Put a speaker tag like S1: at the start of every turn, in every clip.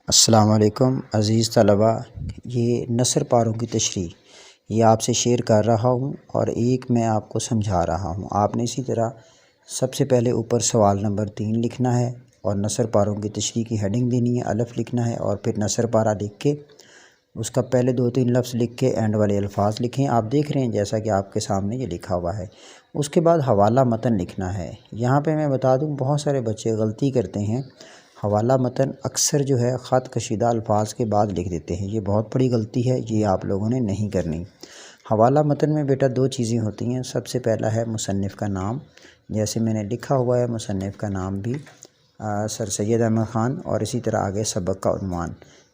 S1: السلام علیکم عزیز طلباء، یہ نثر پاروں کی تشریح یہ آپ سے شیئر کر رہا ہوں اور ایک میں آپ کو سمجھا رہا ہوں۔ آپ نے اسی طرح سب سے پہلے اوپر سوال نمبر 3 لکھنا ہے اور نثر پاروں کی تشریح کی ہیڈنگ دینی ہے، الف لکھنا ہے اور پھر نثر پارہ لکھ کے اس کا پہلے 2-3 لفظ لکھ کے اینڈ والے الفاظ لکھیں۔ آپ دیکھ رہے ہیں جیسا کہ آپ کے سامنے یہ لکھا ہوا ہے۔ اس کے بعد حوالہ متن لکھنا ہے۔ یہاں پہ میں بتا دوں بہت سارے بچے غلطی کرتے ہیں، حوالہ متن اکثر جو ہے خط کشیدہ الفاظ کے بعد لکھ دیتے ہیں۔ یہ بہت بڑی غلطی ہے، یہ آپ لوگوں نے نہیں کرنی۔ حوالہ متن میں بیٹا 2 چیزیں ہوتی ہیں۔ سب سے پہلا ہے مصنف کا نام، جیسے میں نے لکھا ہوا ہے مصنف کا نام بھی سر سید احمد خان، اور اسی طرح آگے سبق کا عنوان۔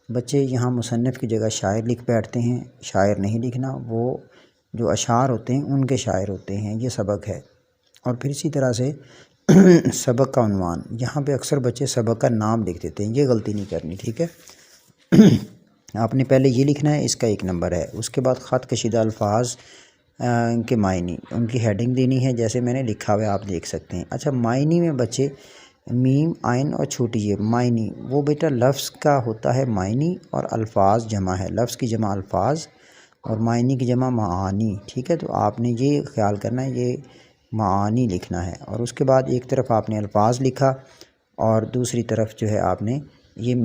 S1: بچے یہاں مصنف کی جگہ شاعر لکھ بیٹھتے ہیں، شاعر نہیں لکھنا، وہ جو اشعار ہوتے ہیں ان کے شاعر ہوتے ہیں، یہ سبق ہے۔ اور پھر اسی طرح سے سبق کا عنوان، یہاں پہ اکثر بچے سبق کا نام لکھ دیتے ہیں، یہ غلطی نہیں کرنی، ٹھیک ہے۔ آپ نے پہلے یہ لکھنا ہے، اس کا 1 نمبر ہے۔ اس کے بعد خط کشیدہ الفاظ کے معنی، ان کی ہیڈنگ دینی ہے، جیسے میں نے لکھا ہوا ہے آپ دیکھ سکتے ہیں۔ اچھا، معنی میں بچے میم عین اور چھوٹی یہ معنی، وہ بیٹا لفظ کا ہوتا ہے معنی اور الفاظ جمع ہے، لفظ کی جمع الفاظ اور معنی کی جمع معانی، ٹھیک ہے۔ تو آپ نے یہ خیال کرنا ہے، یہ معانی لکھنا ہے۔ اور اس کے بعد ایک طرف آپ نے الفاظ لکھا اور دوسری طرف جو ہے آپ نے یہ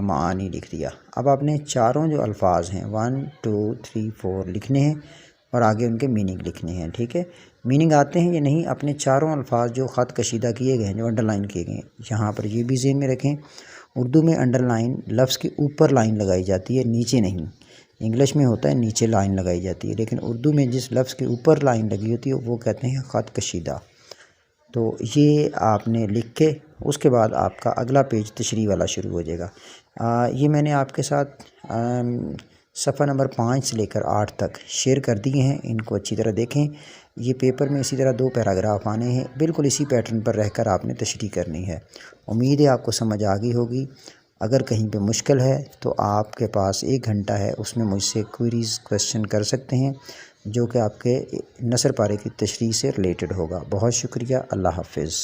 S1: معانی لکھ دیا۔ اب آپ نے چاروں جو الفاظ ہیں 1 2 3 4 لکھنے ہیں اور آگے ان کے میننگ لکھنے ہیں، ٹھیک ہے۔ میننگ آتے ہیں یا نہیں، اپنے چاروں الفاظ جو خط کشیدہ کیے گئے ہیں، جو انڈر لائن کیے گئے ہیں، یہاں پر یہ بھی ذہن میں رکھیں۔ اردو میں انڈر لائن لفظ کے اوپر لائن لگائی جاتی ہے، نیچے نہیں۔ انگلش میں ہوتا ہے نیچے لائن لگائی جاتی ہے، لیکن اردو میں جس لفظ کے اوپر لائن لگی ہوتی ہے وہ کہتے ہیں خط کشیدہ۔ تو یہ آپ نے لکھ کے اس کے بعد آپ کا اگلا پیج تشریح والا شروع ہو جائے گا۔ یہ میں نے آپ کے ساتھ صفحہ نمبر 5 سے لے کر 8 تک شیئر کر دیے ہیں، ان کو اچھی طرح دیکھیں۔ یہ پیپر میں اسی طرح 2 پیراگراف آنے ہیں، بالکل اسی پیٹرن پر رہ کر آپ نے تشریح کرنی ہے۔ امید ہے آپ کو سمجھ آ گئی ہوگی۔ اگر کہیں پہ مشکل ہے تو آپ کے پاس 1 گھنٹہ ہے، اس میں مجھ سے کوئریز کویسچن کر سکتے ہیں، جو کہ آپ کے نثر پارے کی تشریح سے ریلیٹڈ ہوگا۔ بہت شکریہ، اللہ حافظ۔